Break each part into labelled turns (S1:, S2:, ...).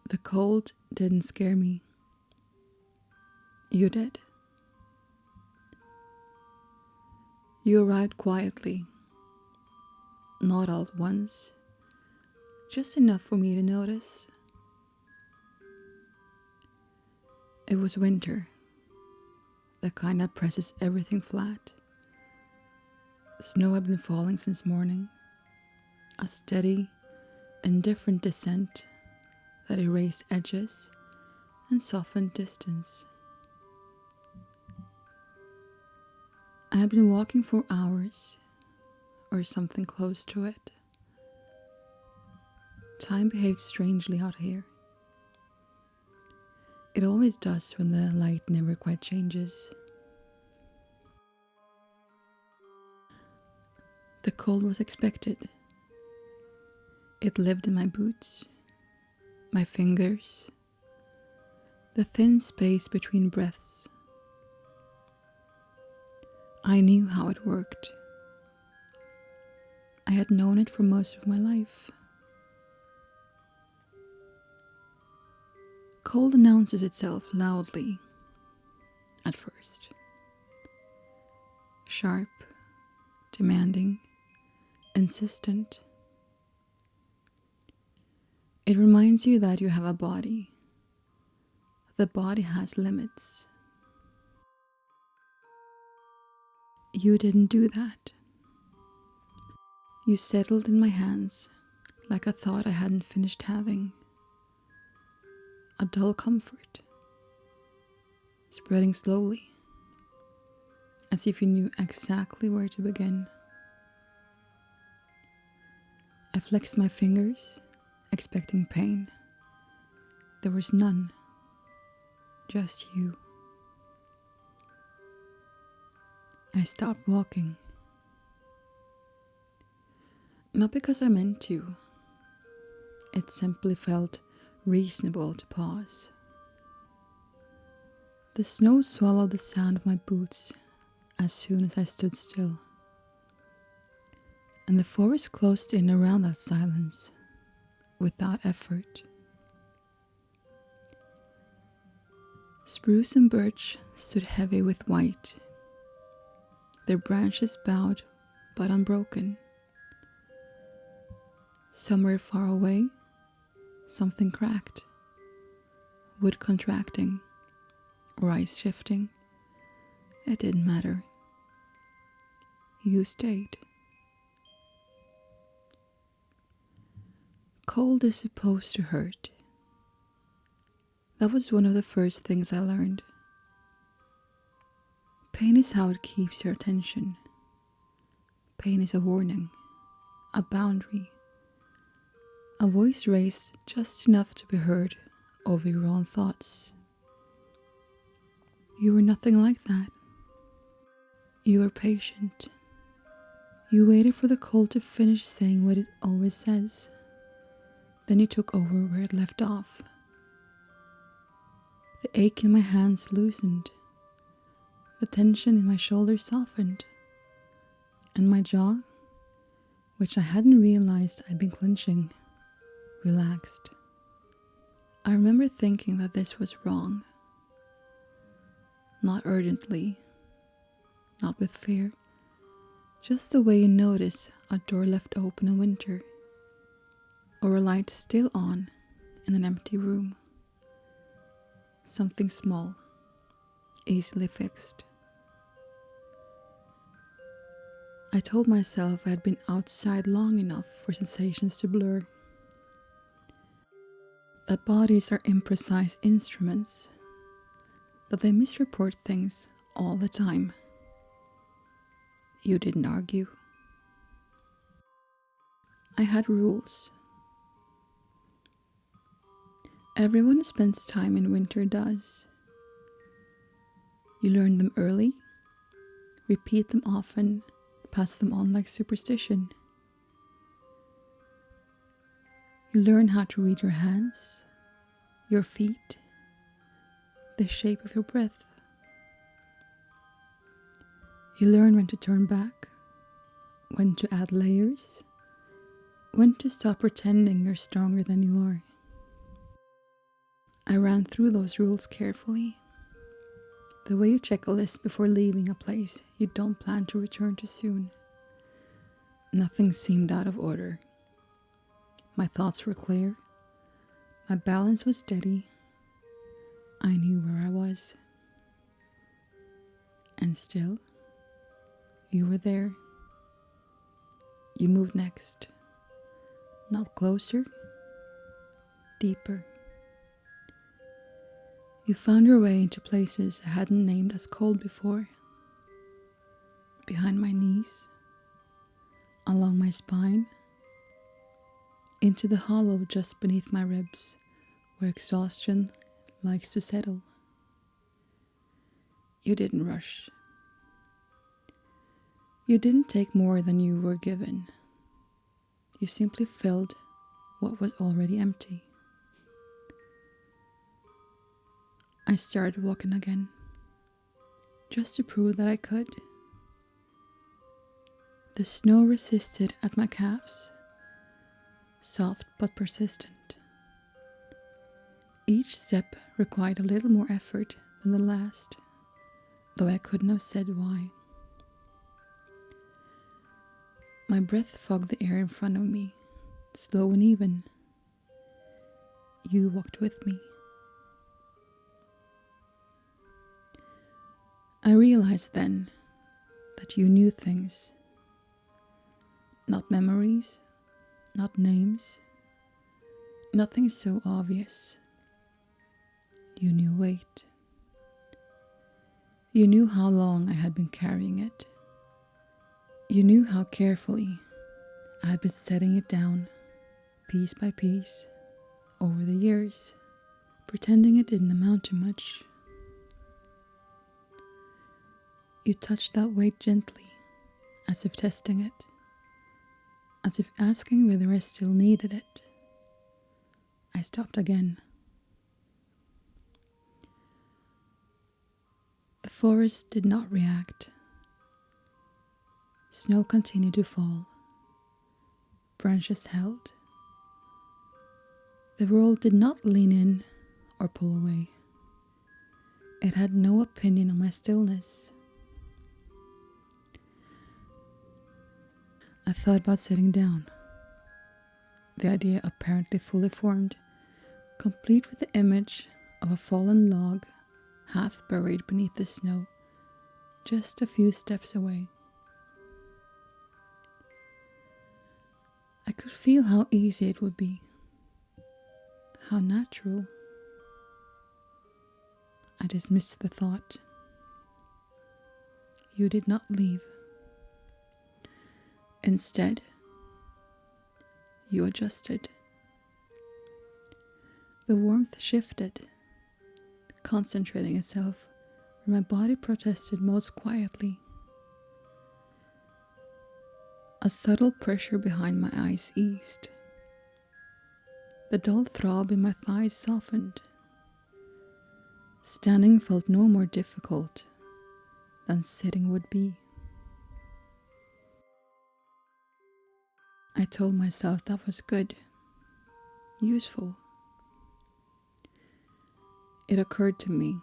S1: The cold didn't scare me. You did. You arrived quietly, not all at once, just enough for me to notice. It was winter, the kind that presses everything flat. Snow had been falling since morning, a steady, indifferent descent that erased edges and softened distance. I had been walking for hours, or something close to it. Time behaved strangely out here. It always does when the light never quite changes. The cold was expected. It lived in my boots, my fingers, the thin space between breaths. I knew how it worked. I had known it for most of my life. Cold announces itself loudly at first. Sharp, demanding, insistent. It reminds you that you have a body. The body has limits. You didn't do that. You settled in my hands like a thought I hadn't finished having. A dull comfort, spreading slowly, as if you knew exactly where to begin. I flexed my fingers, expecting pain. There was none, just you. I stopped walking. Not because I meant to. It simply felt reasonable to pause. The snow swallowed the sound of my boots as soon as I stood still. And the forest closed in around that silence without effort. Spruce and birch stood heavy with white, their branches bowed but unbroken. Somewhere far away, something cracked, wood contracting, or ice shifting. It didn't matter. You stayed. Cold is supposed to hurt. That was one of the first things I learned. Pain is how it keeps your attention. Pain is a warning, a boundary, a voice raised just enough to be heard over your own thoughts. You were nothing like that. You were patient. You waited for the cold to finish saying what it always says. Then you took over where it left off. The ache in my hands loosened. The tension in my shoulders softened. And my jaw, which I hadn't realized I'd been clenching, relaxed. I remember thinking that this was wrong. Not urgently, not with fear, just the way you notice a door left open in winter, or a light still on in an empty room. Something small, easily fixed. I told myself I had been outside long enough for sensations to blur. That bodies are imprecise instruments, that they misreport things all the time. You didn't argue. I had rules. Everyone who spends time in winter does. You learn them early, repeat them often, pass them on like superstition. You learn how to read your hands, your feet, the shape of your breath. You learn when to turn back, when to add layers, when to stop pretending you're stronger than you are. I ran through those rules carefully, the way you check a list before leaving a place you don't plan to return to soon. Nothing seemed out of order. My thoughts were clear. My balance was steady. I knew where I was. And still, you were there. You moved next. Not closer, deeper. You found your way into places I hadn't named as cold before. Behind my knees, along my spine, into the hollow just beneath my ribs, where exhaustion likes to settle. You didn't rush. You didn't take more than you were given. You simply filled what was already empty. I started walking again, just to prove that I could. The snow resisted at my calves, soft but persistent. Each step required a little more effort than the last, though I couldn't have said why. My breath fogged the air in front of me, slow and even. You walked with me. I realized then that you knew things. Not memories, not names, nothing so obvious. You knew weight. You knew how long I had been carrying it. You knew how carefully I had been setting it down, piece by piece, over the years, pretending it didn't amount to much. You touched that weight gently, as if testing it, as if asking whether I still needed it. I stopped again. The forest did not react. Snow continued to fall. Branches held. The world did not lean in or pull away. It had no opinion on my stillness. I thought about sitting down. The idea apparently fully formed, complete with the image of a fallen log, half buried beneath the snow, just a few steps away. I could feel how easy it would be, how natural. I dismissed the thought. You did not leave. Instead, you adjusted. The warmth shifted, concentrating itself where my body protested most quietly. A subtle pressure behind my eyes eased. The dull throb in my thighs softened. Standing felt no more difficult than sitting would be. I told myself that was good, useful. It occurred to me,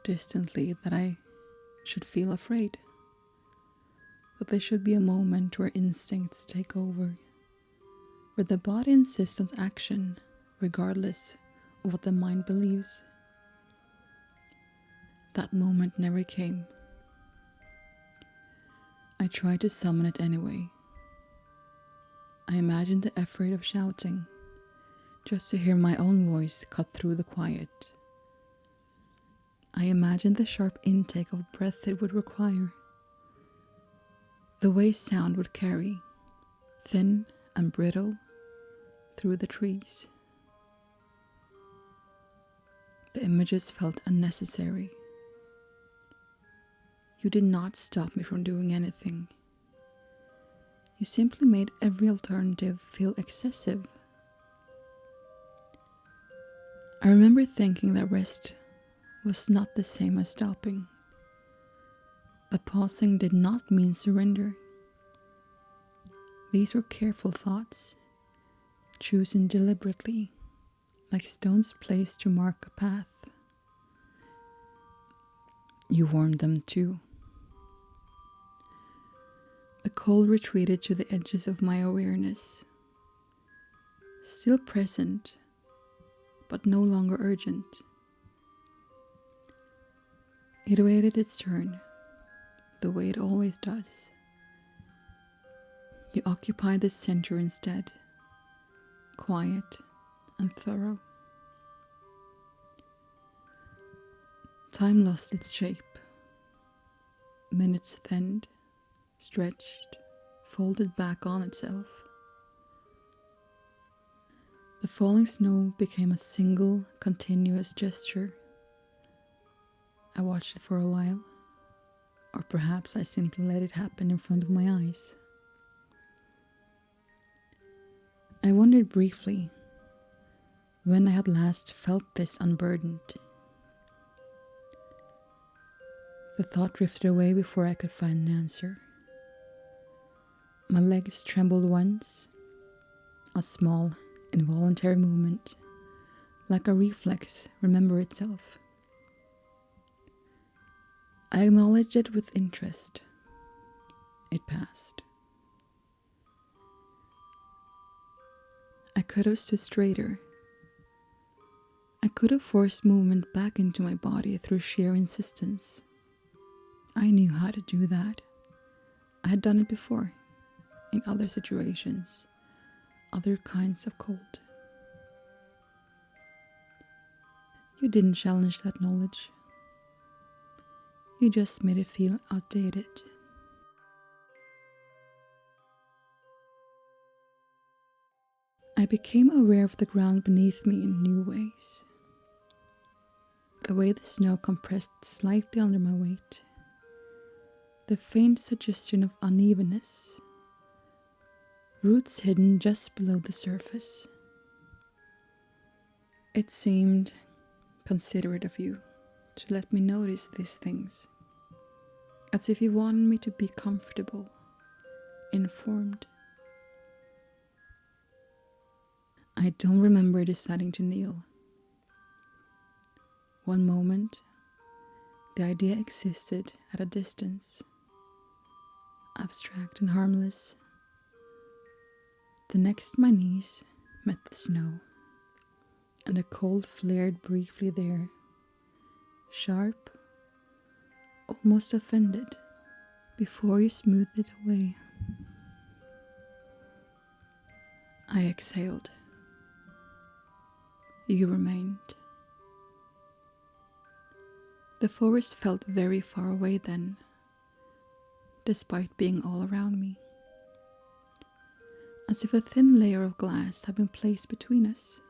S1: distantly, that I should feel afraid, that there should be a moment where instincts take over, where the body insists on action, regardless of what the mind believes. That moment never came. I tried to summon it anyway. I imagined the effort of shouting, just to hear my own voice cut through the quiet. I imagined the sharp intake of breath it would require, the way sound would carry, thin and brittle, through the trees. The images felt unnecessary. You did not stop me from doing anything. You simply made every alternative feel excessive. I remember thinking that rest was not the same as stopping. The pausing did not mean surrender. These were careful thoughts, chosen deliberately, like stones placed to mark a path. You warmed them too. The cold retreated to the edges of my awareness, still present, but no longer urgent. It waited its turn, the way it always does. You occupied the center instead, quiet and thorough. Time lost its shape. Minutes thinned, stretched, folded back on itself. The falling snow became a single, continuous gesture. I watched it for a while, or perhaps I simply let it happen in front of my eyes. I wondered briefly when I had last felt this unburdened. The thought drifted away before I could find an answer. My legs trembled once, a small, involuntary movement, like a reflex remember itself. I acknowledged it with interest. It passed. I could have stood straighter. I could have forced movement back into my body through sheer insistence. I knew how to do that. I had done it before, in other situations, other kinds of cold. You didn't challenge that knowledge. You just made it feel outdated. I became aware of the ground beneath me in new ways. The way the snow compressed slightly under my weight. The faint suggestion of unevenness. Roots hidden just below the surface. It seemed considerate of you to let me notice these things, as if you wanted me to be comfortable, informed. I don't remember deciding to kneel. One moment, the idea existed at a distance, abstract and harmless. The next, my knees met the snow, and the cold flared briefly there, sharp, almost offended, before you smoothed it away. I exhaled. You remained. The forest felt very far away then, despite being all around me, as if a thin layer of glass had been placed between us.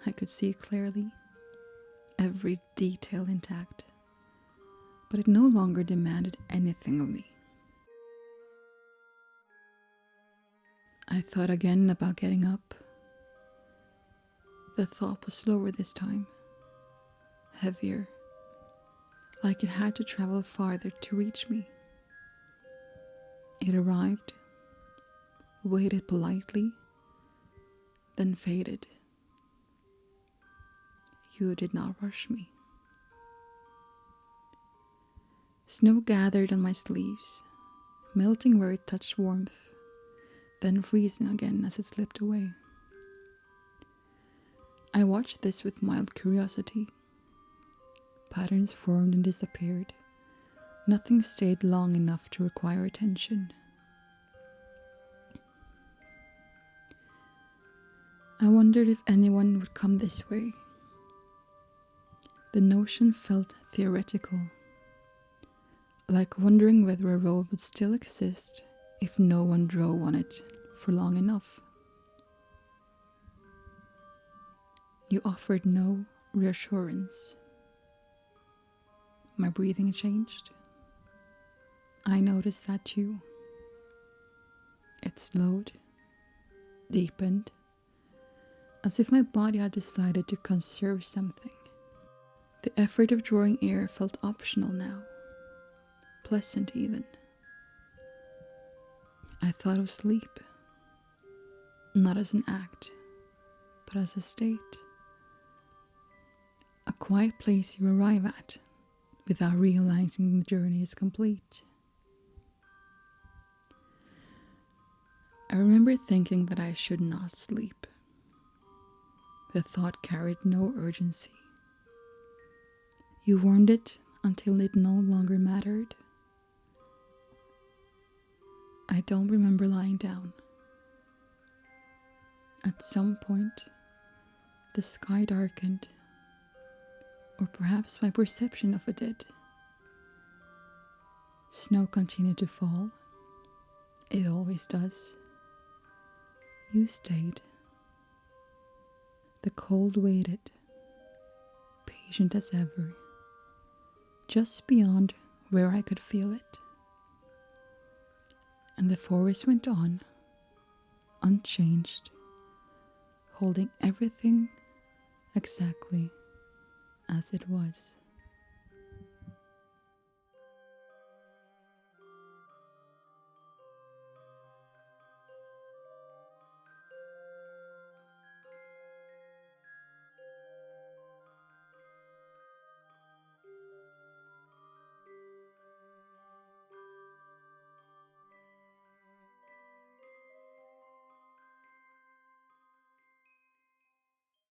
S1: I could see clearly, every detail intact, but it no longer demanded anything of me. I thought again about getting up. The thought was slower this time, heavier, like it had to travel farther to reach me. It arrived, waited politely, then faded. You did not rush me. Snow gathered on my sleeves, melting where it touched warmth, then freezing again as it slipped away. I watched this with mild curiosity. Patterns formed and disappeared. Nothing stayed long enough to require attention. I wondered if anyone would come this way. The notion felt theoretical, like wondering whether a road would still exist if no one drove on it for long enough. You offered no reassurance. My breathing changed. I noticed that too. It slowed, deepened, as if my body had decided to conserve something. The effort of drawing air felt optional now, pleasant even. I thought of sleep, not as an act, but as a state. A quiet place you arrive at without realizing the journey is complete. I remember thinking that I should not sleep. The thought carried no urgency. You warmed it until it no longer mattered. I don't remember lying down. At some point, the sky darkened, or perhaps my perception of it did. Snow continued to fall. It always does. You stayed. The cold waited, patient as ever, just beyond where I could feel it. And the forest went on, unchanged, holding everything exactly as it was.